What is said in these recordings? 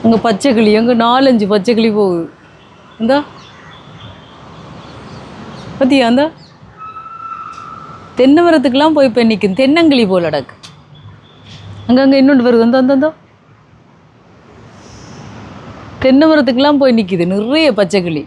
அங்கே பச்சைக்கிளி, அங்கே 4-5 பச்சைக்கிளி போகுது. இந்தா பத்தியா, அந்த தென்னை மரத்துக்கெல்லாம் போய் இப்போ நிற்கும். தென்னங்கிளி போல் அடக்கு. அங்கங்கே இன்னொன்று வருது. அந்த தென்னை மரத்துக்கெல்லாம் போய் நிற்கிது நிறைய பச்சைக்கிளி.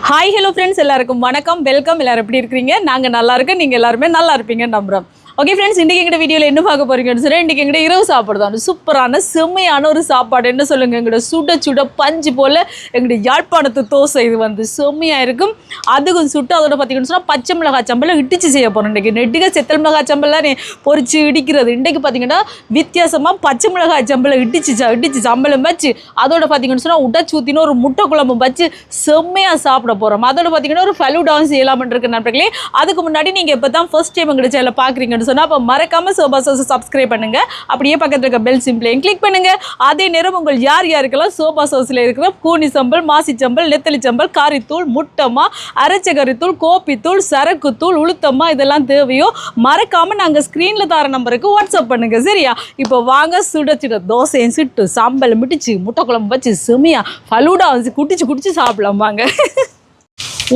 ஹாய் ஹலோ ஃப்ரெண்ட்ஸ், எல்லாருக்கும் வணக்கம், வெல்கம். எல்லோரும் எப்படி இருக்கிறீங்க? நாங்கள் நல்லா இருக்கோம், நீங்கள் எல்லாருமே நல்லா இருப்பீங்கன்னு நம்புகிறோம். ஓகே ஃப்ரெண்ட்ஸ், இன்றைக்கி எங்கள்கிட்ட வீடியோவில் என்ன பார்க்க போகிறீங்கன்னு சொன்னால், இன்றைக்கி எங்கள்கிட்ட இரவு சாப்பாடு தான். சூப்பரான செம்மையான ஒரு சாப்பாடு. என்ன சொல்லுங்கள், எங்கள்கிட்ட சுட சுட பஞ்சு போல் எங்கள்கிட்ட யாழ்ப்பாணத்து தோசை. இது வந்து செம்மையாக இருக்கும். அதுக்கும் சுட்டு அதோட பார்த்தீங்கன்னு சொன்னால் பச்சை மிளகாய் சம்பளம் இடிச்சு செய்ய போகிறோம். இன்றைக்கி நெட்டுக செத்தல் மிளகாய் சம்பளம் பொறிச்சு இடிக்கிறது. இன்றைக்கு பார்த்தீங்கன்னா வித்தியாசமாக பச்சை மிளகாய் சம்பளம் இடிச்சு சம்பளம் வச்சு அதோட பார்த்தீங்கன்னு சொன்னால் உடச்சு ஊற்றினு ஒரு முட்டை குழம்பு வச்சு செம்மையாக சாப்பிட போகிறோம். அதோட பார்த்தீங்கன்னா ஒரு ஃபலூடாவும் செய்யலாம்னு இருக்கு நண்பர்களே. அதுக்கு முன்னாடி நீங்கள் இப்போ தான் ஃபர்ஸ்ட் டைம் எங்கள் சேனலை பார்க்குறீங்கன்னு சொன்னால் அப்போ மறக்காமல் சோபா சோஸை சப்ஸ்கிரைப் பண்ணுங்கள். அப்படியே பக்கத்தில் இருக்க பெல் சிம்பிளையும் கிளிக் பண்ணுங்கள். அதே நேரம் உங்கள் யாருக்கெல்லாம் சோபா சோஸில் இருக்கிற கூனி சம்பல், மாசி சம்பல், நெத்தலி சம்பல், காரித்தூள், முட்டமா, அரைச்ச கறித்தூள், கோப்பித்தூள், சரக்குத்தூள், உளுத்தம்மா இதெல்லாம் தேவையோ மறக்காமல் நாங்கள் ஸ்க்ரீனில் தர நம்பருக்கு வாட்ஸ்அப் பண்ணுங்கள். சரியா? இப்போ வாங்க சுட தோசையும் சுட்டு சம்பல் மிட்டிச்சு முட்டை குழம்பு வச்சு செம்மையா ஃபலூடா வச்சு குடிச்சு சாப்பிடலாம். வாங்க.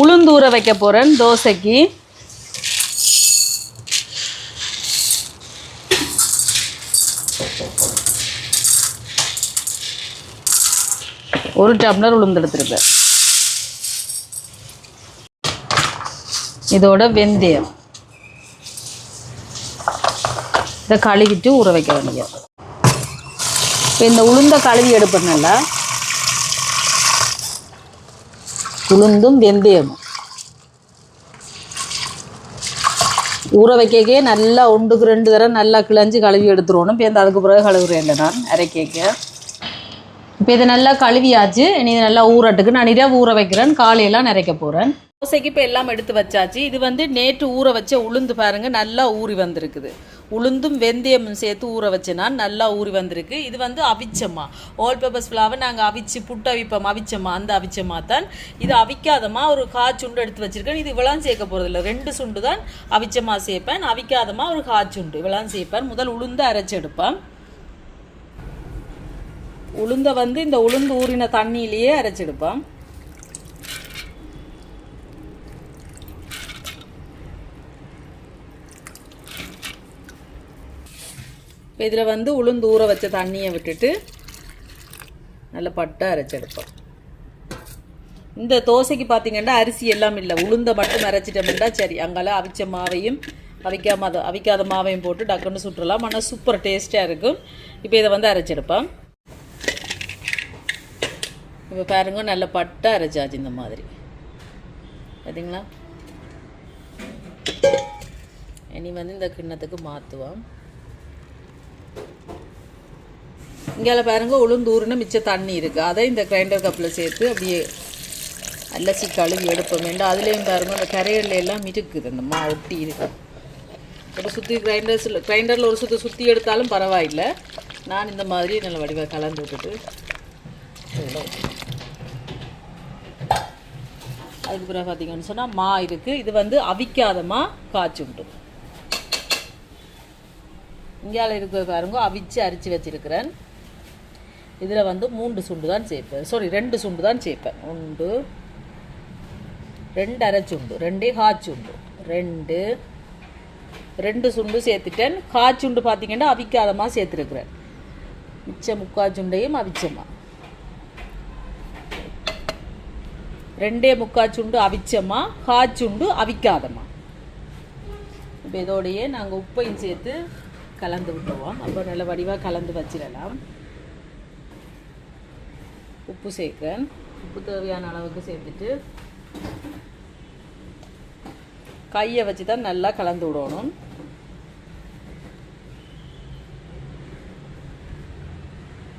உளுந்தூர வைக்க போகிறேன் தோசைக்கு. ஒரு டம்ளர் உளுந்து எடுத்துருப்பேன். இதோட வெந்தயம் இதை கழுவிட்டு ஊற வைக்க வேண்டிய. இப்போ இந்த உளுந்த கழுவி எடுப்பேன்ல, உளுந்தும் வெந்தயமும் ஊற வைக்கே நல்லா 1-2 தடவை நல்லா கிளஞ்சி கழுவி எடுத்துருவோம். இப்போ இந்த அதுக்கு பிறகு கழுவுறேன் இல்லை நான் அரைக்க. இப்போ இதை நல்லா கழுவியாச்சு. இனி இது நல்லா ஊறட்டுக்கு நான் இரவு ஊற வைக்கிறேன், காலையெல்லாம் நிறைக்க போகிறேன். தோசைக்கு இப்போ எல்லாம் எடுத்து வச்சாச்சு. இது வந்து நேற்று ஊற வச்ச உளுந்து பாருங்கள், நல்லா ஊறி வந்திருக்குது. உளுந்தும் வெந்தயமும் சேர்த்து ஊற வச்சேன்னா நல்லா ஊறி வந்திருக்கு. இது வந்து அவிச்சம்மா, ஆல் பர்பஸ் ஃப்ளாவர். நாங்கள் அவிச்சு புட்டு அவிப்போம், அவிச்சம்மா, அந்த அவிச்சம்மா தான். இது அவிக்காதமா ஒரு காச்சுண்டு எடுத்து வச்சிருக்கேன். இது இவ்வளோ சேர்க்க போகிறதில்ல, 2 சுண்டு தான் அவிச்சம்மா சேர்ப்பேன். அவிக்காதமா ஒரு காச்சுண்டு இவ்வளோ சேர்ப்பேன். முதல் உளுந்து அரைச்சி எடுப்பேன். உளுந்த வந்து இந்த உளுந்து ஊறின தண்ணியிலேயே அரைச்செடுப்போம். இப்போ இதில் வந்து உளுந்து ஊற வச்ச தண்ணியை விட்டுட்டு நல்லா பட்டை அரைச்செடுப்போம். இந்த தோசைக்கு பார்த்தீங்கன்னா அரிசி எல்லாம் இல்லை, உளுந்தை மட்டும் அரைச்சிட்டோம்னா சரி. அங்கெல்லாம் அவிச்ச மாவையும் அவிக்காத மாவையும் போட்டு டக்குன்னு சுற்றலாம். ஆனால் சூப்பர் டேஸ்ட்டாக இருக்கும். இப்போ இதை வந்து அரைச்செடுப்போம். இப்போ பாருங்க, நல்ல பட்டை அரைச்சாச்சு இந்த மாதிரி. பார்த்தீங்களா? இனி வந்து இந்த கிண்ணத்துக்கு மாற்றுவோம். இங்கே பாருங்க, உளுந்தூருன்னு மிச்ச தண்ணி இருக்குது. அதை இந்த கிரைண்டர் கப்பில் சேர்த்து அப்படியே அலசி கழுவி எடுப்போம். வேண்டாம் அதுலேயும் பாருங்க, இந்த கரையில எல்லாம் இருக்குது, அந்த மா ஒட்டி இருக்கு. ஒரு சுற்றி கிரைண்டரில் ஒரு சுற்றி எடுத்தாலும் பரவாயில்லை. நான் இந்த மாதிரி நல்ல வடிவாக கலந்து விட்டுட்டு அதுக்கு பிறகு பார்த்தீங்கன்னு சொன்னால் மா இருக்குது. இது வந்து அவிக்காதமா காய்ச்சுண்டு. இந்தியாவில் இருக்கிற பாருங்க, அவிச்சு அரிச்சு வச்சிருக்கிறேன். இதில் வந்து 3 சுண்டு தான் சேர்ப்பேன். 2 சுண்டு தான் சேர்ப்பேன். 1 2 அரைச்சுண்டு, 2 காய்ச்சுண்டு, 2 சுண்டு சேர்த்துட்டேன். காய்ச்சுண்டு பார்த்தீங்கன்னா அவிக்காதமா சேர்த்துருக்குறேன். மிச்சம் 3/4 சுண்டையும் அவிச்சமா, 2/3 சுண்டு அவிச்சமா, காய்ச்சுண்டு அவிக்காதமா. இப்போ இதோடையே நாங்கள் உப்பையும் சேர்த்து கலந்து விட்டுருவோம். அப்போ நல்ல வடிவாக கலந்து வச்சிடலாம். உப்பு சேர்க்கிறேன். உப்பு தேவையான அளவுக்கு சேர்த்துட்டு கையை வச்சு தான் நல்லா கலந்து விடணும்.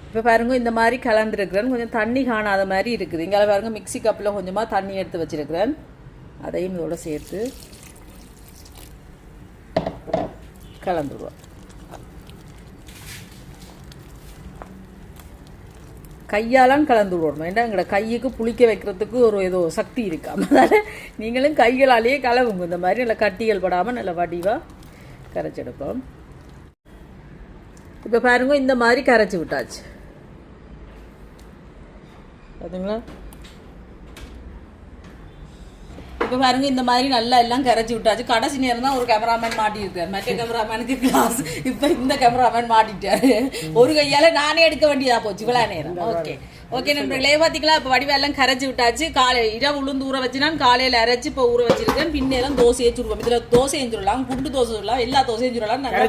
இப்போ பாருங்க, இந்த மாதிரி கலந்துருக்கிறேன். கொஞ்சம் தண்ணி காணாத மாதிரி இருக்குது. இங்கே பாருங்க, மிக்சி கப்பில் கொஞ்சமாக தண்ணி எடுத்து வச்சிருக்கிறேன். அதையும் இதோட சேர்த்து கலந்துடுவோம். கையாலாம் கலந்து விடணும். ஏன்னா எங்களோட கையுக்கு புளிக்க வைக்கிறதுக்கு ஒரு ஏதோ சக்தி இருக்கு. அதனால் நீங்களும் கைகளாலேயே கலவுங்க. இந்த மாதிரி நல்லா கட்டிகள் படாமல் நல்லா வடிவாக கரைச்செடுப்போம். இப்போ பாருங்க இந்த மாதிரி கரைச்சி விட்டாச்சு பார்த்தீங்களா. இப்போ பாருங்க இந்த மாதிரி நல்லா எல்லாம் கரைச்சி விட்டாச்சு. கடைசி நேரம் தான் ஒரு கேமராமேன் மாட்டியிருக்காரு, மற்ற கேமராமேனுக்கு கிளாஸ். இப்போ இந்த கேமராமேன் மாட்டிட்டாரு. ஒரு கையால் நானே எடுக்க வேண்டியதா போச்சு இவ்வளோ நேரம். ஓகே ஓகே நண்பர்களே, பார்த்தீங்களா இப்போ வடிவெல்லாம் கரைச்சி விட்டாச்சு. இரவு உளுந்து ஊற வச்சு நான் காலையில் அரைச்சி இப்போ ஊற வச்சிருக்கேன். பின்னேரம் தோசையை சுடுவோம். இதில் தோசையும் சுடலாம், குண்டு தோசை சுடலாம், எல்லா தோசையும் சுடலாம். நல்லா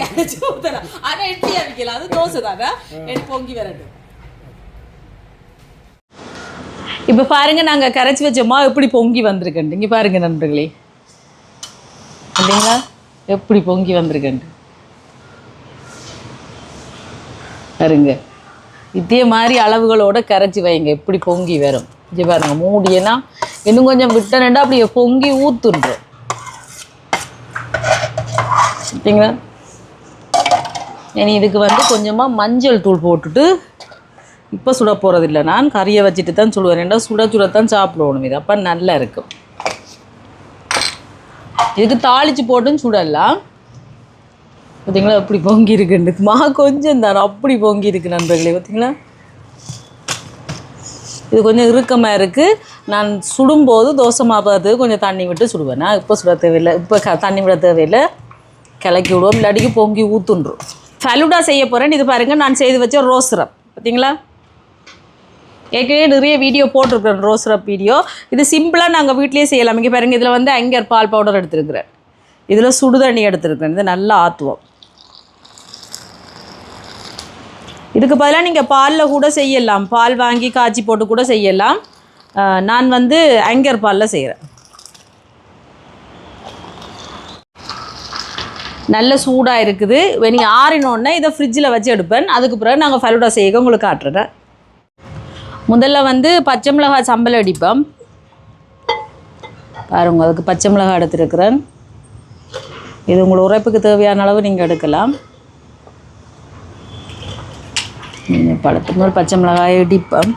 கரைச்சி ஊற்றலாம். ஆனால் எட்டியாக வைக்கலாம், அது தோசை தானே, எடுத்து பொங்கி வரட்டும். இப்போ பாருங்க நாங்கள் கரைச்சி வச்சோமா எப்படி பொங்கி வந்திருக்கேன். இங்கே பாருங்க நண்பர்களே, இல்லைங்களா எப்படி பொங்கி வந்திருக்கேன் பாருங்க. இதே மாதிரி அளவுகளோட கரைச்சி வைங்க, எப்படி பொங்கி வரும். இங்கே பாருங்க மூடியெல்லாம் இன்னும் கொஞ்சம் விட்டனண்டா அப்படியே பொங்கி ஊத்துன்றோம். சரிங்களா. இனி இதுக்கு வந்து கொஞ்சமாக மஞ்சள் தூள் போட்டுட்டு இப்போ சுட போகிறதில்ல, நான் கறியை வச்சுட்டு தான் சுடுவேன். ரெண்டா சுடத்தான் சாப்பிடுவோம். இது அப்போ நல்லா இருக்கும். இதுக்கு தாளித்து போட்டுன்னு சுடலாம். பார்த்தீங்களா எப்படி பொங்கி இருக்குன்னு. கொஞ்சம் தானே அப்படி பொங்கி இருக்கு நண்பர்களே. பார்த்தீங்களா இது கொஞ்சம் இறுக்கமாக இருக்குது. நான் சுடும்போது தோசை மாப்பாத்துக்கு கொஞ்சம் தண்ணி விட்டு சுடுவேன். நான் இப்போ சுட தேவையில்லை, இப்போ தண்ணி விட தேவையில்லை, கிளக்கி விடுவோம். இல்லாட்டிக்கு பொங்கி ஊற்றுன்றோம். ஃபலூடா செய்ய போகிறேன். இது பாருங்கள், நான் செய்து வச்ச ரோஸ் சிரப். பார்த்தீங்களா ஏற்கனவே நிறைய வீடியோ போட்டிருக்கிறேன், ரோஸ் சிரப் வீடியோ. இது சிம்பிளாக நாங்கள் வீட்லேயே செய்யலாம். இங்கே பாருங்கள், இதில் வந்து ஆங்கர் பால் பவுடர் எடுத்துருக்குறேன், இதில் சுடுதண்ணி எடுத்துருக்குறேன். இது நல்லா ஆற்றுவோம். இதுக்கு பதிலாக நீங்கள் பாலில் கூட செய்யலாம், பால் வாங்கி காய்ச்சி போட்டு கூட செய்யலாம். நான் வந்து ஆங்கர் பாலில் செய்கிறேன். நல்ல சூடாக இருக்குது. நீங்கள் ஆறினோடனே இதை ஃப்ரிட்ஜில் வச்சு எடுப்பேன். அதுக்கு பிறகு நாங்கள் ஃபலூடா செய்ய உங்களுக்கு காட்டுறேன். முதல்ல வந்து பச்சை மிளகாய் சம்பல் அடிப்போம். பாருங்க, அதுக்கு பச்சை மிளகாய் எடுத்துருக்குறேன். இது உங்கள் உரைப்புக்கு தேவையான அளவு நீங்கள் எடுக்கலாம். பழத்துக்கு மேல் பச்சை மிளகாய் இடிப்போம்.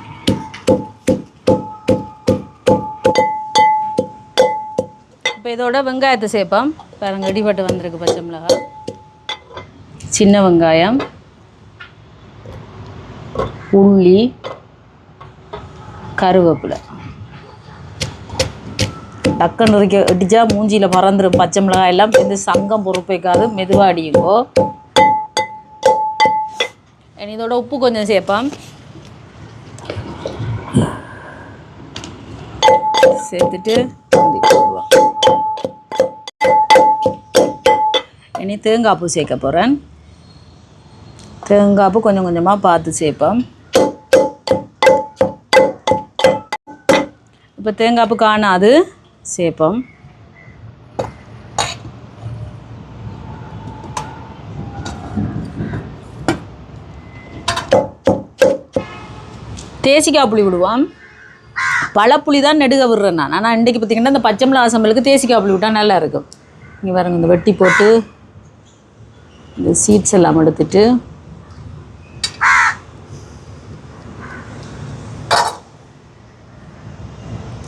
இப்போ இதோட வெங்காயத்தை சேர்ப்போம். பாருங்க இடிபட்டு வந்திருக்கு பச்சை மிளகாய், சின்ன வெங்காயம், உள்ளி, கருவேப்பிலை. டக்குன்னு இடிச்சா மூஞ்சியில் மறந்துடும் பச்சை மிளகாய் எல்லாம். இந்த சங்கம் பொறுப்பைக்காது மெதுவாக அடியுங்கோ. இதோட உப்பு கொஞ்சம் சேர்ப்போம். சேர்த்துட்டு போடுவோம். இனி தேங்காய் பூ சேர்க்க போகிறேன். தேங்காய் பூ கொஞ்சம் கொஞ்சமாக பார்த்து சேர்ப்போம். இப்போ தேங்காய் பூ காணாது சேர்ப்போம். தேசிக்காய் புளி விடுவோம். பழப்புளி தான் நெடுக விடுறேன் நான். ஆனால் இன்றைக்கி பார்த்திங்கன்னா இந்த பச்சை மிளகாய் சம்பலுக்கு தேசிக்காய் புளி விட்டால் நல்லா இருக்கும். இங்கே பாருங்க, இந்த வெட்டி போட்டு இந்த சீட்ஸ் எல்லாம் எடுத்துட்டு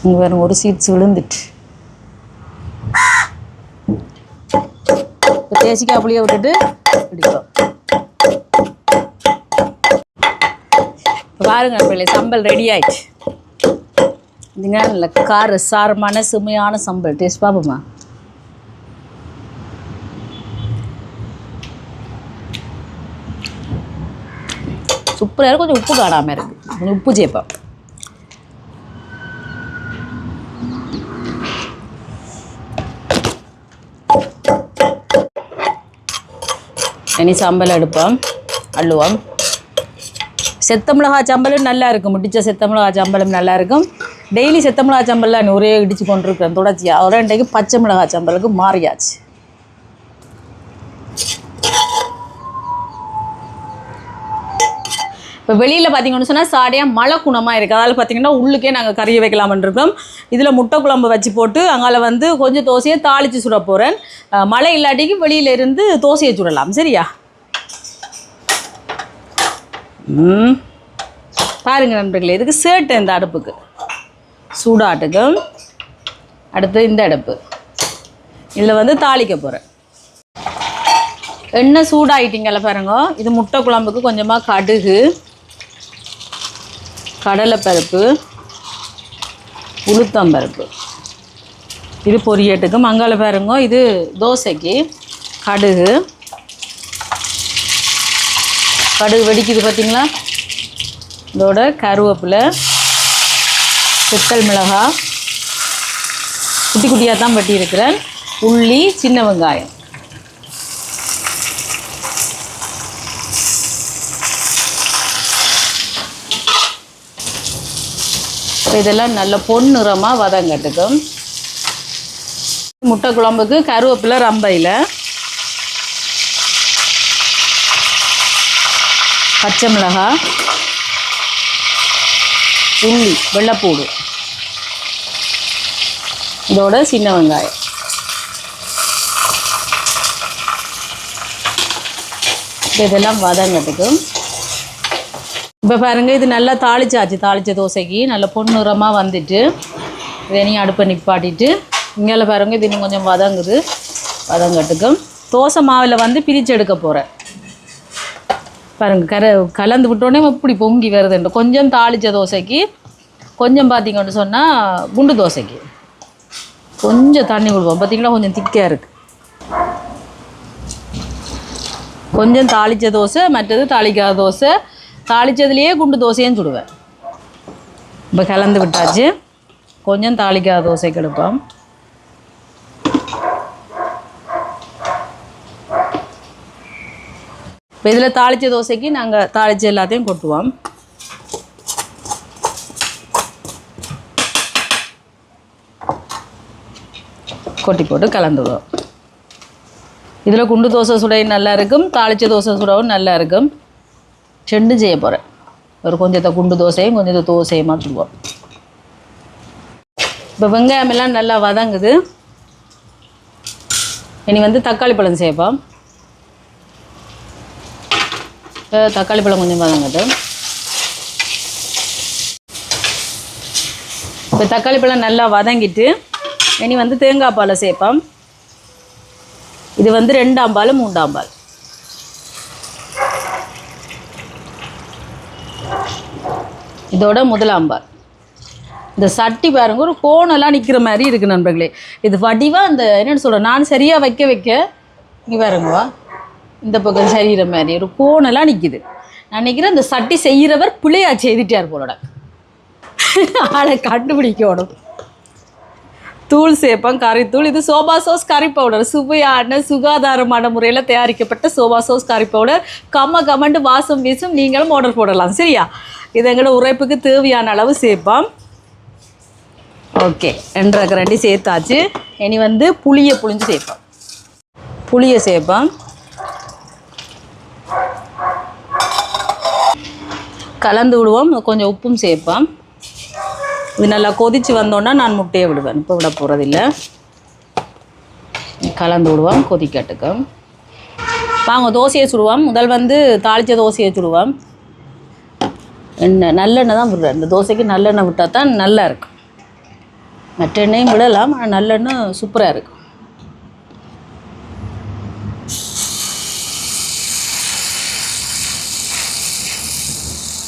இங்கே பாருங்க, ஒரு சீட்ஸ் விழுந்துட்டு. இப்போ தேசிக்காய் புளியை விட்டுட்டு பிடிக்கும். பாருங்க பிள்ளை, சம்பல் ரெடி ஆயிடுச்சு. இதுங்க நல்ல கார சாரமான சுமையான சம்பல். டேஸ்ட் பார்ப்போமா? சூப்பராக இருக்கும். கொஞ்சம் உப்பு காணாமல் இருக்குது, கொஞ்சம் உப்பு சேர்ப்பேன். இனி சம்பல் எடுப்போம், அள்ளுவோம். செத்த மிளகா சம்பலும் நல்லா இருக்கும், முடிச்ச செத்த மிளகா சம்பலும் நல்லா இருக்கும். டெய்லி செத்த மிளகா சம்பல்லாம் ஒரே இடித்து கொண்டிருக்கிறேன் தொடர்ச்சியாக. ஒரு இன்றைக்கு பச்சை மிளகா சம்பலுக்கு மாறியாச்சு. இப்போ வெளியில் பார்த்தீங்கன்னு சொன்னால் சாடையாக மழை குணமாக இருக்குது. அதால் பார்த்தீங்கன்னா உள்ளுக்கே நாங்கள் கறியை வைக்கலாம்னு இருக்கோம். இதில் முட்டை குழம்பு வச்சு போட்டு அங்கால வந்து கொஞ்சம் தோசையை தாளித்து சுட போகிறேன். மழை இல்லாட்டிக்கு வெளியிலேருந்து தோசையை சுடலாம். சரியா? பாருங்க நண்பர்களே, இதுக்கு சேட்டு இந்த அடுப்புக்கு சூடாட்டுக்கு. அடுத்து இந்த அடுப்பு, இதில் வந்து தாளிக்க போகிறேன். எண்ணெய் சூடாயிட்டிங்கல்ல பாருங்க. இது முட்டை குழம்புக்கு கொஞ்சமாக கடுகு, கடலைப்பருப்பு, உளுத்தம்பருப்பு, இது பொரியட்டுக்கு. மங்கால பாருங்க, இது தோசைக்கு. கடுகு வெடிக்குது பார்த்தீங்களா. இதோட கருவேப்பிலை, வெத்தல் மிளகாய் குட்டி குட்டியாக தான் வெட்டியிருக்கிறேன், உள்ளி, சின்ன வெங்காயம். இதெல்லாம் நல்ல பொன்னிறமாக வதங்கட்டுக்கும். முட்டை குழம்புக்கு கருவேப்பிலை ரம்பையில், பச்சை மிளகாய், உள்ளி, வெள்ளைப்பூடு, இதோட சின்ன வெங்காயம். இதெல்லாம் வதங்கட்டுக்கும். இப்போ பாருங்கள், இது நல்லா தாளிச்ச தோசைக்கு நல்ல பொன்னிறமாக வந்துட்டு இதையும் அடுப்பை நிப்பாட்டிட்டு இங்கே பாருங்கள், இது இன்னும் கொஞ்சம் வதங்கட்டுக்கும். தோசை மாவில் வந்து பிரித்து எடுக்க போகிறேன் பாருங்கள். கலந்து விட்டோன்னே இப்படி பொங்கி வருதுண்டு. கொஞ்சம் தாளித்த தோசைக்கு, கொஞ்சம் பார்த்திங்கன்னு சொன்னால் குண்டு தோசைக்கு கொஞ்சம் தண்ணி விடுவோம். பார்த்திங்களா, கொஞ்சம் திக்காக இருக்குது. கொஞ்சம் தாளித்த தோசை, மற்றது தாளிக்காத தோசை. தாளித்ததுலேயே குண்டு தோசையும் சுடுவேன். இப்போ கலந்து விட்டாச்சு. கொஞ்சம் தாளிக்காத தோசைக்கு எடுப்போம். இப்போ இதில் தாளித்த தோசைக்கு நாங்கள் தாளித்த எல்லாத்தையும் கொட்டுவோம். கொட்டி போட்டு கலந்து விடுவோம். இதில் குண்டு தோசை சுடையும் நல்லா இருக்கும், தாளித்த தோசை சுடவும் நல்லா இருக்கும். ரெண்டும் செய்ய போகிறேன். ஒரு கொஞ்சத்தை குண்டு தோசையும் கொஞ்சத்தை தோசையுமா சுடுவோம். இப்போ வெங்காயமெல்லாம் நல்லா வதங்குது. இனி வந்து தக்காளி பழம் சேர்ப்போம். தக்காளி பழம் கொஞ்சம் வதங்குது. இப்போ தக்காளி பழம் நல்லா வதங்கிட்டு இனி வந்து தேங்காய் பாலை சேர்ப்போம். இது வந்து 2ஆம் பால் 3ஆம் பால். இதோட 1ஆம் பால். இந்த சட்டி பாருங்க, ஒரு கோணெல்லாம் நிற்கிற மாதிரி இருக்குது நண்பர்களே. இது வடிவாக அந்த என்னென்னு சொல்கிறேன், நான் சரியாக வைக்க இங்கே பாருங்கவா, இந்த பக்கம் சரிகிற மாதிரி ஒரு கோணெல்லாம் நிற்கிது. நான் நினைக்கிறேன் இந்த சட்டி செய்கிறவர் பிள்ளையா செய்துட்டார் போலோட. ஆளை கண்டுபிடிக்கணும். தூள் சேர்ப்பேன், கறித்தூள். இது சோபா சாஸ் கறி பவுடர், சுவையான சுகாதாரமான முறையில் தயாரிக்கப்பட்ட சோபா சாஸ் கறி பவுடர். கமண்டு வாசம் வீசும். நீங்களும் ஆர்டர் போடலாம், சரியா. இது எங்களோட உரைப்புக்கு தேவையான அளவு சேர்ப்போம். ஓகே, 2 கரண்டி சேர்த்தாச்சு. இனி வந்து புளியை புளிஞ்சு சேர்ப்போம். புளியை சேர்ப்போம். கலந்து விடுவோம். கொஞ்சம் உப்பும் சேர்ப்போம். இது நல்லா கொதித்து வந்தோன்னா நான் முட்டையை விடுவேன். இப்போ விட போகிறதில்ல. கலந்து விடுவோம், கொதிக்கட்டுக்கும். வாங்க தோசையை சுடுவோம். முதல் வந்து தாளித்த தோசையை சுடுவோம். நல்லெண்ணெய் தான் விடுறேன். இந்த தோசைக்கு நல்லெண்ணெய் விட்டால் தான் நல்லா இருக்கும். மற்ற எண்ணெயும் விடலாம், ஆனால் நல்லெண்ணெய் சூப்பராக இருக்கும்.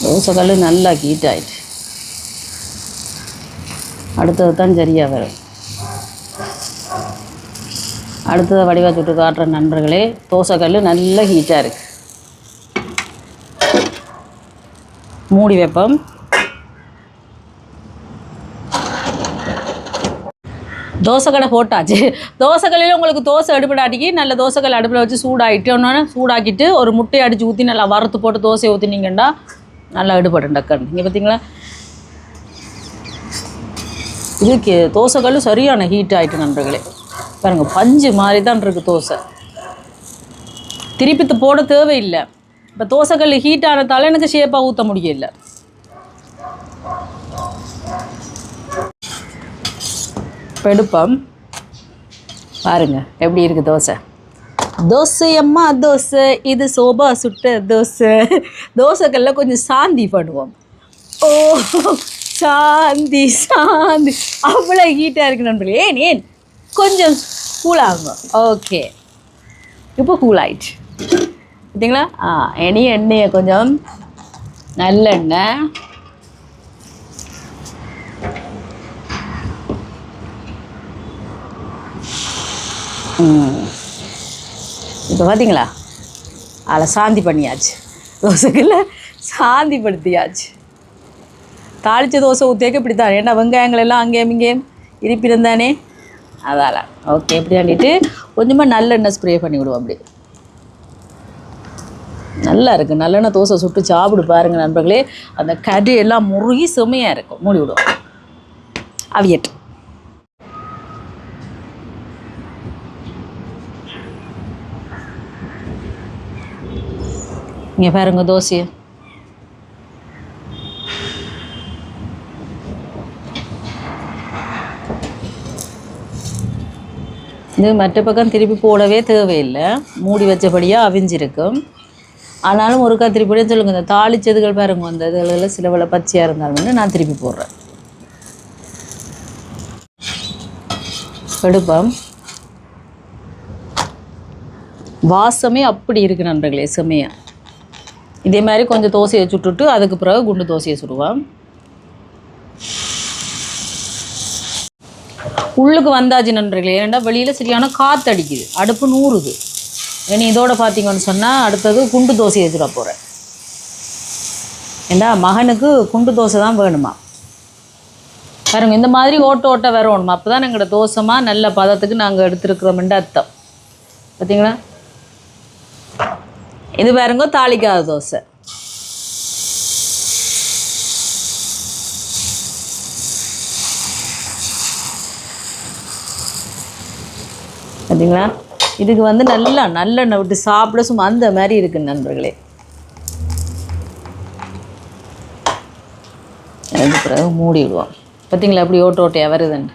தோசைக்கல் நல்லா ஹீட் ஆகிட்டு அடுத்தது தான் சரியாக வரும். அடுத்ததை வடிவா சுட்டு காட்டுற நண்பர்களே. தோசைக்கல் நல்ல ஹீட்டாக இருக்குது. மூடி வைப்போம். தோசைக்கடை போட்டாச்சு. தோசைக்கல்லில் உங்களுக்கு தோசை அடுப்பிடாட்டிக்கு நல்ல தோசைக்கல் அடுப்பில் வச்சு சூடாக்கிட்டு ஒரு முட்டையை அடித்து ஊற்றி நல்லா வறுத்து போட்டு தோசையை ஊற்றினீங்கன்னா நல்லா அடுப்படும் டக்குன்னு. இங்கே பார்த்தீங்களா, இதுக்கு தோசைக்கல் சரியான ஹீட் ஆகிட்டு நண்பர்களே. பாருங்கள், பஞ்சு மாதிரி தான் இருக்குது தோசை. திருப்பி போட தேவையில்லை. இப்போ தோசைக்கல் ஹீட் ஆனதால எனக்கு ஷேப்பாக ஊற்ற முடியல. இப்போ எடுப்போம். பாருங்கள் எப்படி இருக்குது தோசை. தோசை அம்மா தோசை, இது சோபா சுட்ட தோசை. தோசைக்கல்ல கொஞ்சம் சாந்தி பண்ணுவோம். ஓ சாந்தி சாந்தி, அவ்வளோ ஹீட்டாக இருக்குது நண்பர்களே. ஏன் கொஞ்சம் கூலாகும். ஓகே, இப்போ கூல் ஆயிடுச்சு. பார்த்தீங்களா? இனி எண்ணெயை கொஞ்சம் நல்லெண்ணெய், இப்போ பார்த்தீங்களா அதில் சாந்தி பண்ணியாச்சு, தோசைக்குள்ள சாந்தி படுத்தியாச்சு. தாளித்த தோசை ஊற்றியக்க இப்படி தான், ஏன்னா வெங்காயங்கள் எல்லாம் அங்கேயும் இங்கேயும் இருப்பிருந்தானே, அதால் ஓகே. இப்படி பண்ணிவிட்டு கொஞ்சமாக நல்லெண்ணெய் ஸ்ப்ரே பண்ணி விடுவோம். அப்படி நல்லா இருக்குது. நல்லெண்ணெய் தோசை சுட்டு சாப்பிடு பாருங்கள் நண்பர்களே, அந்த கறி எல்லாம் முருகி செம்மையாக இருக்கும். மூடி விடுவோம். அவியட் இங்கே பாருங்க தோசையை. இது மற்ற பக்கம் திருப்பி போடவே தேவையில்லை, மூடி வச்சபடியாக அவிஞ்சிருக்கும். ஆனாலும் ஒருக்கா திருப்பி சொல்லுங்கள், இந்த தாளிச்சதுகள் பாருங்க, அந்த இதுகளில் சில வேலை பச்சையாக இருந்தாலும் நான் திருப்பி போடுறேன். எடுப்போம். வாசமே அப்படி இருக்குது நண்பர்களே, செம்மையாக. இதே மாதிரி கொஞ்சம் தோசையை சுட்டுட்டு அதுக்கு பிறகு குண்டு தோசையை சுடுவோம். உள்ளுக்கு வந்தாச்சு நண்பர்களே, ஏன்னா வெளியில் சரியான காற்று அடிக்குது, அடுப்பு நூறுது. இனி இதோட பார்த்தீங்கன்னு சொன்னால் அடுத்தது குண்டு தோசையை சுட போகிறேன். ஏண்டா மகனுக்கு குண்டு தோசை தான் வேணுமா பாருங்க. இந்த மாதிரி ஓட்ட வரணுமா, அப்போ தான் எங்களோட தோசைமாக நல்ல பதத்துக்கு நாங்கள் எடுத்துருக்குறோம்ன்ற அர்த்தம். பார்த்தீங்களா? இது பாருங்க தாளிக்காத தோசை. பார்த்தீங்களா? இதுக்கு வந்து நல்லா நல்லெண்ணெய் விட்டு சாப்பிட சும்மா அந்த மாதிரி இருக்குது நண்பர்களே. அதுக்கு பிறகு மூடி விடுவோம். பார்த்தீங்களா எப்படி ஓட்டையாக வருதுன்னு.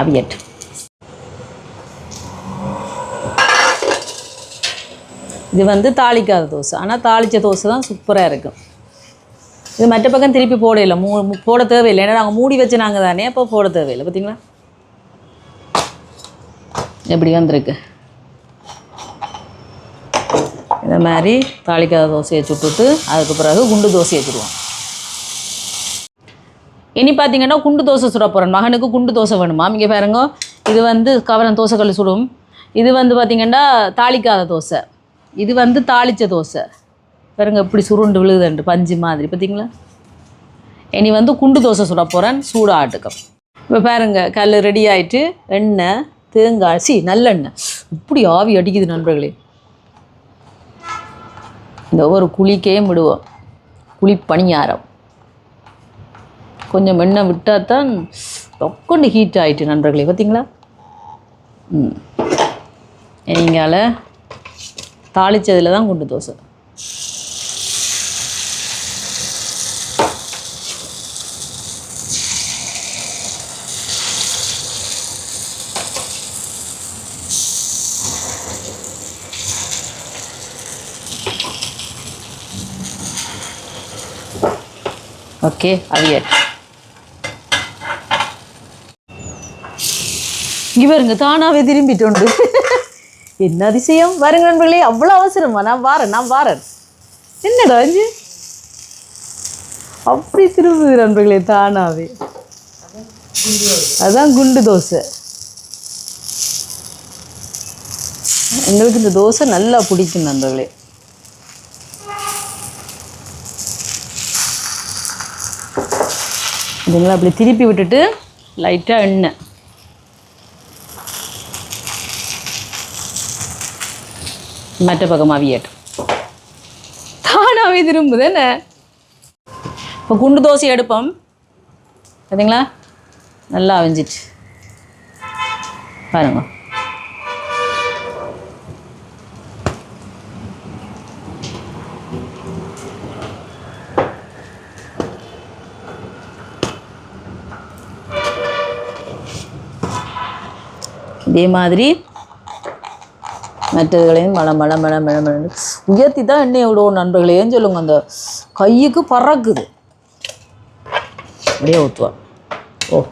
அவியட் இது வந்து தாளிக்காத தோசை, ஆனால் தாளித்த தோசை தான் சூப்பராக இருக்கும். இது மற்ற பக்கம் திருப்பி போடையில்லை, போட தேவையில்லை, ஏன்னா நாங்கள் மூடி வச்சு நாங்கள் தானே, அப்போ போட தேவையில்லை. பார்த்தீங்களா எப்படி வந்திருக்கு. இந்த மாதிரி தாளிக்காத தோசையை சுட்டுட்டு அதுக்கு பிறகு குண்டு தோசையை சுடுவோம். இனி பார்த்தீங்கன்னா குண்டு தோசை சுட போகிறேன். மகனுக்கு குண்டு தோசை வேணுமா. இங்கே பாருங்க, இது வந்து கவனம் தோசைக்கல் சுடும். இது வந்து பார்த்திங்கன்னா தாளிக்காத தோசை, இது வந்து தாளித்த தோசை. பாருங்க இப்படி சுருண்டு விழுதுண்டு பஞ்சு மாதிரி. பார்த்தீங்களா? இனி வந்து குண்டு தோசை சுட போகிறேன், சூடாக ஆட்டுக்கம். இப்போ பாருங்கள் கல் ரெடி ஆகிட்டு, எண்ணெய் தேங்காய் நல்லெண்ணெய் இப்படி ஆவி அடிக்குது நண்பர்களே. இந்த ஒரு குழிக்கே விடுவோம், குழி பணியாரம். கொஞ்சம் எண்ணெய் விட்டால் தான் ரொக்கொண்டு ஹீட் ஆகிட்டு நண்பர்களே. பார்த்தீங்களா? நீங்கால தாளித்ததில் தான் குண்டு தோசை. ஓகே அவியட். இங்கே பாருங்க தானாகவே திரும்பிட்டோண்டு. என்ன அதிசயம் பாருங்க நண்பர்களே, அவ்வளோ அவசரமா. நான் வாரேன். என்னடா அஞ்சு அப்படி திரும்புது நண்பர்களே தானாகவே. அதான் குண்டு தோசை. எங்களுக்கு இந்த தோசை நல்லா பிடிக்கும் நண்பர்களே. இதுங்களா அப்படி திருப்பி விட்டுட்டு லைட்டாக எண்ணெய், மற்ற பக்கம் அவியட்டும். தானாகவே திரும்புது என்ன. இப்போ குண்டு தோசை எடுப்போம். பார்த்தீங்களா நல்லா அவிஞ்சிட்டு பாருங்க. இதே மாதிரி மற்றதுகளையும் மழை உயர்த்தி தான் எண்ணெய் விடுவோம் நண்பர்களேன்னு சொல்லுங்க. அந்த கையுக்கு பறக்குது. அப்படியே ஊற்றுவோம். ஓ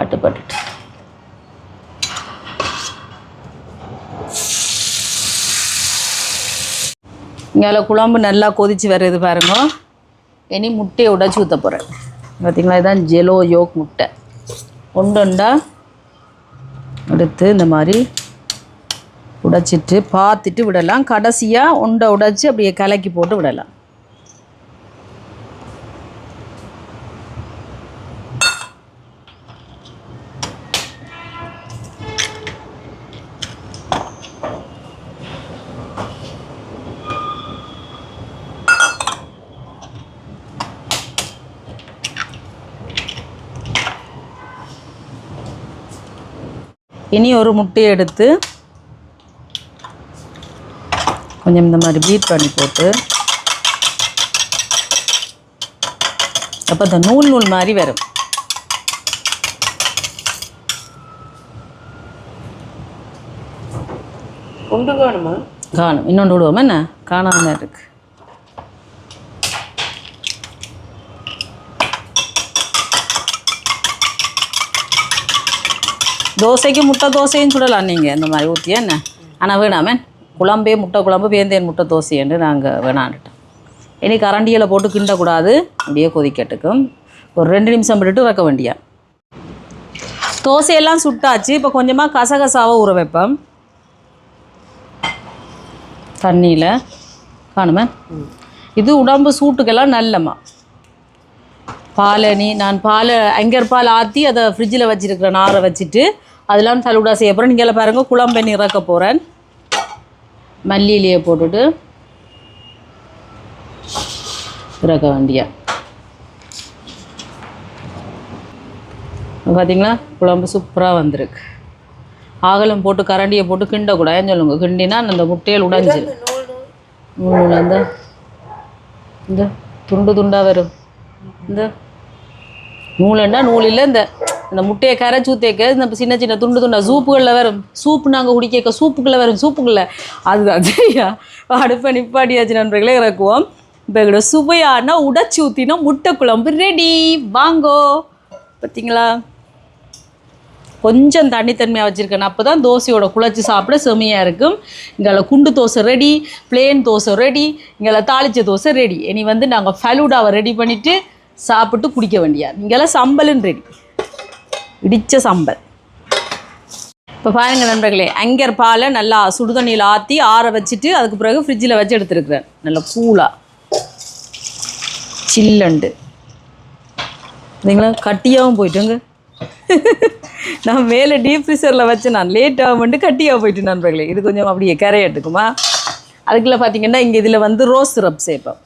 ஆட்டுப்பட்டுட்டு இங்கே குழம்பு நல்லா கொதித்து வருது பாருங்க. இனி முட்டையை உடைச்சி ஊற்ற போகிறேன். பார்த்திங்களா, இதுதான் ஜெலோ யோக் முட்டை. ஒண்டா எடுத்து இந்த மாதிரி உடைச்சிட்டு பார்த்துட்டு விடலாம். கடைசியாக உண்டை உடைச்சி அப்படியே கலக்கி போட்டு விடலாம். இனி ஒரு முட்டையை எடுத்து கொஞ்சம் இந்த மாதிரி பீட் பண்ணி போட்டு அப்போ இந்த நூல் நூல் மாதிரி வரும். ஒன்று காணுமா? காணும். இன்னொன்று விடுவோமா என்ன? காணாம இருக்கு. தோசைக்கு முட்டை தோசையும் சுடலாம் நீங்கள் இந்த மாதிரி ஊற்றி என்ன. ஆனால் வேணாமே குழம்பே முட்டை குழம்பு வேந்தேன் முட்டை தோசைன்னு நாங்கள் வேணான்ட்டோம். இனி கரண்டியில் போட்டு கிண்டக்கூடாது, அப்படியே கொதிக்கட்டுக்கும். ஒரு 2 நிமிஷம் விட்டுட்டு வைக்க வேண்டியா. தோசையெல்லாம் சுட்டாச்சு. இப்போ கொஞ்சமாக கசகசாவை ஊற வைப்போம் தண்ணியில். காணுமே, இது உடம்பு சூட்டுக்கெல்லாம் நல்லம்மா. பாலனி நான் அங்கர் பால் ஆற்றி அதை ஃப்ரிட்ஜில் வச்சுருக்கிறேன். நாரை வச்சுட்டு அதெல்லாம் ஃபலூடா செய்ய போகிறேன். நீங்கள பாருங்கள், குழம்பெண்ணி இறக்க போகிறேன். மல்லியிலையே போட்டுட்டு இறக்க வேண்டிய. பார்த்தீங்களா, குழம்பு சூப்பராக வந்திருக்கு. ஆகலும் போட்டு கரண்டியை போட்டு கிண்டக்கூடாதுன்னு சொல்லுங்க. கிண்டினா அந்த முட்டையில் உடைஞ்சி நூல் இந்த துண்டு துண்டாக வரும். இந்த நூலுண்டா நூலில் இந்த முட்டையை கரைச்சி ஊற்றேக்க இந்த சின்ன சின்ன துண்டு துண்டா சூப்புகளில் வரும். சூப்பு நாங்கள் குடிக்க சூப்புக்குள்ளே வரும். சூப்புக்குள்ளே அதுதான் சரியா. அடுப்பை நிப்பாட்டியாச்சு நண்பர்களே, இறக்குவோம். இப்போ எங்களோட சுவையான உடைச்சி ஊற்றினா முட்டை குழம்பு ரெடி. வாங்கோ. பார்த்தீங்களா, கொஞ்சம் தண்ணித்தன்மையாக வச்சுருக்கேன். அப்போ தான் தோசையோட குழச்சி சாப்பிட செமையாக இருக்கும். இங்கே குண்டு dosa ready, plane dosa ready, இங்கே தாளித்த தோசை ரெடி. இனி நாங்கள் ஃபலூடாவை ரெடி பண்ணிவிட்டு சாப்பிட்டு குடிக்க வேண்டியா. இங்கெல்லாம் சம்பலும் ரெடி, இடித்த சம்பல். இப்போ பாருங்கள் நண்பர்களே, அங்கர் பாலை நல்லா சுடுதண்ணியில் ஆற்றி ஆற வச்சுட்டு அதுக்கு பிறகு ஃப்ரிட்ஜில் வச்சு எடுத்துருக்குறேன். நல்லா கூலாக சில்லண்டு. இல்லைங்களா, கட்டியாகவும் போயிட்டுங்க. நான் மேலே டீப் ஃப்ரீசரில் வச்சு நான் லேட்டாக வந்துட்டு கட்டியாக போயிட்டு நண்பர்களே. இது கொஞ்சம் அப்படியே கரையாட்டுக்குமா. அதுக்குள்ளே பார்த்தீங்கன்னா இங்கே இதில் ரோஸ் சிரப் சேர்ப்பேன்.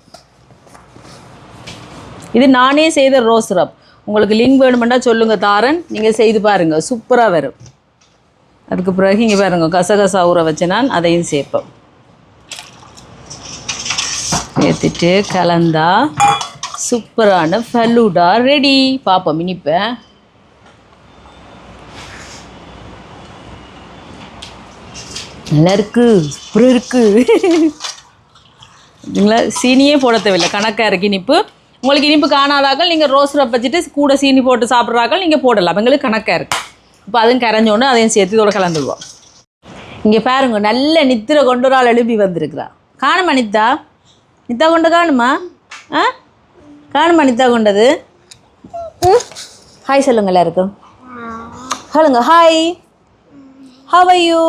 இது நானே செய்த ரோஸ் சிரப். உங்களுக்கு லிங்க் வேணுமெண்டா சொல்லுங்கள் தாரன், நீங்கள் செய்து பாருங்கள், சூப்பராக வரும். அதுக்கு பிறகு இங்கே பாருங்கள், கசகசா ஊற வச்சு நான் அதையும் சேர்ப்பேன். சேர்த்துட்டு கலந்தா சூப்பரான ஃபலூடா ரெடி. பார்ப்போம் இனிப்பேன். நல்லா இருக்கு, சூப்பராக இருக்குது. சரிங்களா, சீனியே போட தேவையில்லை, கணக்காக இருக்குது இனிப்பு. உங்களுக்கு இனிப்பு காணாதாக்கள் நீங்கள் ரோஸ் சிரப் வச்சுட்டு கூட சீனி போட்டு சாப்பிட்றாக்கள் நீங்கள் போடலாம். எங்களுக்கு கணக்காக இருக்குது. இப்போ அதுவும் கரைஞ்சோன்னு அதையும் சேர்த்து இதோட கலந்துடுவோம். இங்கே பாருங்க, நல்ல நித்திரை கொண்டு ஒரு ஆள் எழுப்பி வந்திருக்கிறா. காணுமா நித்தா? நித்தா கொண்டு காணுமா? காணுமா நித்தா கொண்டது? ஹாய் சொல்லுங்க எல்லாருக்கும். சொல்லுங்க ஹாய். How are you?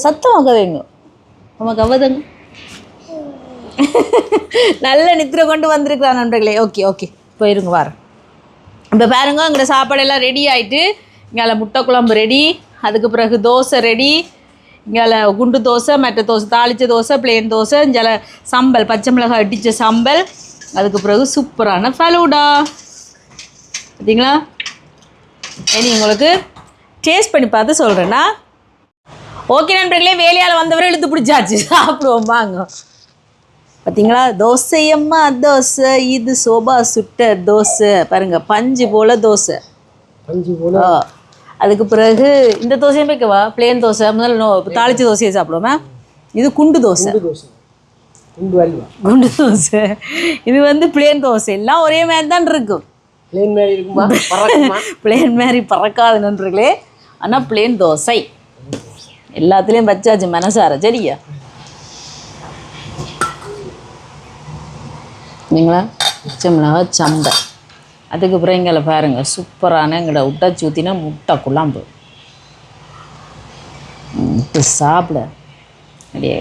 சத்தமாக வைங்க. நமக்கு அவதங்க நல்ல நித்திரை கொண்டு வந்திருக்கிறா நண்பர்களே. ஓகே ஓகே, போயிருங்க வரேன். இப்போ பாருங்க, அங்கே சாப்பாடெல்லாம் ரெடி ஆகிட்டு இங்கே முட்டை குழம்பு ரெடி. அதுக்கு பிறகு தோசை ரெடி. இங்கே குண்டு தோசை, மற்ற தோசை, தாளித்த தோசை, பிளேன் தோசை, இங்கே சம்பல், பச்சை மிளகாய் அடித்த சம்பல். அதுக்கு பிறகு சூப்பரான ஃபலூடா. பார்த்தீங்களா, இனி உங்களுக்கு டேஸ்ட் பண்ணி பார்த்து சொல்கிறேன்னா. ஓகே நண்பர்களே, வேலையால் வந்தவரை இழுத்து பிடிச்சாச்சு, சாப்பிடுவோம் வாங்க. பார்த்தீங்களா, தோசையம்மா தோசை, இது சோபா சுட்ட தோசை. பாருங்கள், பஞ்சு போல் தோசை, பஞ்சு போல். அதுக்கு பிறகு இந்த தோசையும் வைக்கவா, பிளேன் தோசை. முதல்ல தாளிச்ச தோசையை சாப்பிடுவோமா. இது குண்டு தோசை, குண்டு தோசை. இது பிளேன் தோசை. எல்லாம் ஒரே மாதிரி தான் இருக்கும். பிளேன் மாதிரி இருக்குமா? பிளேன் மாதிரி பறக்காது நண்பர்களே. ஆனால் பிளேன் தோசை எல்லாத்துலேயும் வச்சாச்சு மனசார. சரியா, சரிங்களா? பச்சை மிளகாய் சம்பை. அதுக்கு அப்புறம் இங்கே பாருங்கள் சூப்பரான எங்கள்ட உட்டாச்சி ஊற்றினா முட்டை குழம்பு. முட்டை சாப்பிட அப்படியே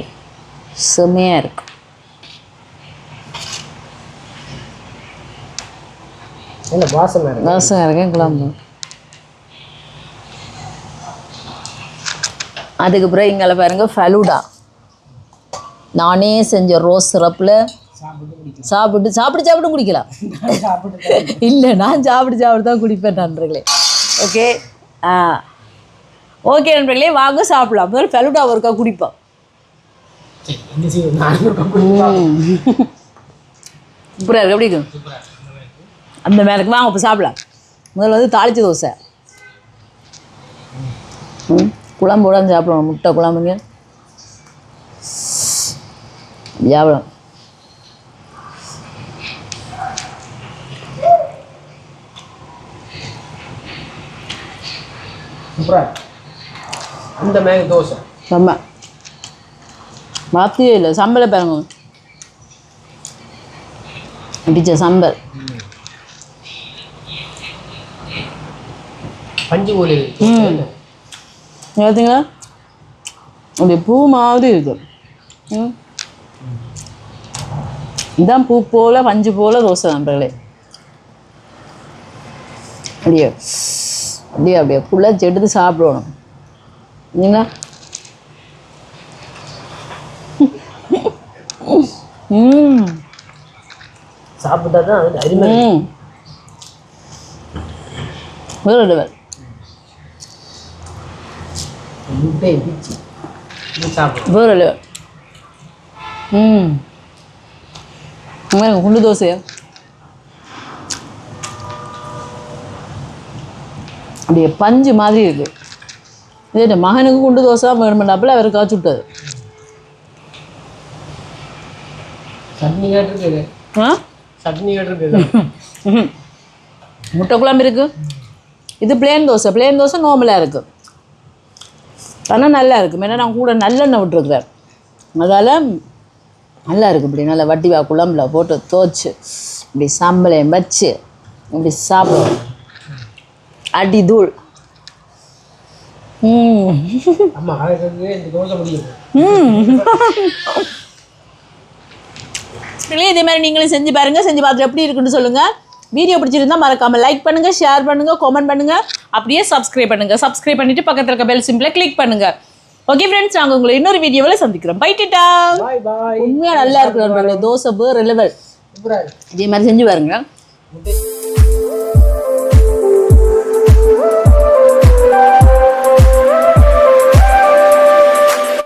செமையாக இருக்கும். வாசம் இருக்கேன் குழம்பு. அதுக்கு பிறகு இங்கே பாருங்க ஃபலூடா. நானே செஞ்ச ரோஸ் சிரப்பில் சாப்பிட்டு குடிக்கலாம். இல்லை, நான் சாப்பிட்டு தான் குடிப்பேன் நண்பர்களே. ஓகே ஓகே நண்பர்களே, வாங்க சாப்பிடலாம். முதல்ல ஃபலூடா ஒருக்கா குடிப்போம். சூப்பராக இருக்கு. எப்படி இருக்கு? அந்த மேலுக்கு வாங்க இப்போ சாப்பிடலாம். முதல்ல வந்து தாளிச்ச தோசை. குழம்போட சாப்பிடணும். முட்டை குழம்புங்க சாப்பிடலாம். அந்த மேக தோசை செம்ம. மாற்றியே இல்லை. சம்பளை பாருங்க, பிடிச்ச சம்பல் பஞ்சு போலி. பார்த்தீங்களா? அப்படியே பூ மாதிரி இருக்கு. இதுதான் பூ போல பஞ்சு போல தோசை நண்பர்களே. அப்படியே அப்படியே அப்படியே புள்ளாச்சி எடுத்து சாப்பிடணும். இல்லைங்களா? சாப்பிட்டா தான் அது அருமை. வேறு லெவல். வேறு லெவல். குண்டு தோசையா அப்படியே பஞ்சு மாதிரி இருக்கு. இதே மகனுக்கு குண்டு தோசை வேணுமெண்டாப்புல அவர் காய்ச்சி விட்டது. சட்னி கேட்டிருக்கு. சட்னி கேட்டிருக்கு. முட்டை குழம்பு இருக்கு. இது பிளேன் தோசை. பிளேன் தோசை நார்மலாக இருக்குது, ஆனால் நல்லா இருக்கும். ஏன்னா நான் கூட நல்லெண்ணெய் விட்டுருக்குறேன், அதால் நல்லா இருக்குது. இப்படி நல்லா வட்டிவா குழம்புல போட்டு தோச்சு இப்படி சாம்பலையும் வச்சு இப்படி சாப்பிடுவோம். அடி தூள். இதே மாதிரி நீங்களும் செஞ்சு பாருங்க. செஞ்சு பார்த்துட்டு எப்படி இருக்குன்னு சொல்லுங்க. வீடியோ பிடிச்சிருந்தா மறக்காம லைக் பண்ணுங்க, ஷேர் பண்ணுங்க, கமெண்ட் பண்ணுங்க, அப்படியே சப்ஸ்கிரைப் பண்ணுங்க. சப்ஸ்கிரைப் பண்ணிட்டு பக்கத்துல இருக்க பெல் சிம்பிளை கிளிக் பண்ணுங்க. ஓகே ஃப்ரெண்ட்ஸ், நாங்கள் உங்களை இன்னொரு வீடியோவில் சந்திக்கிறோம். பை டாடா. உண்மையாக நல்லா இருக்கிறோம். தோசை வேறு லெவல். இதே மாதிரி செஞ்சு பாருங்க.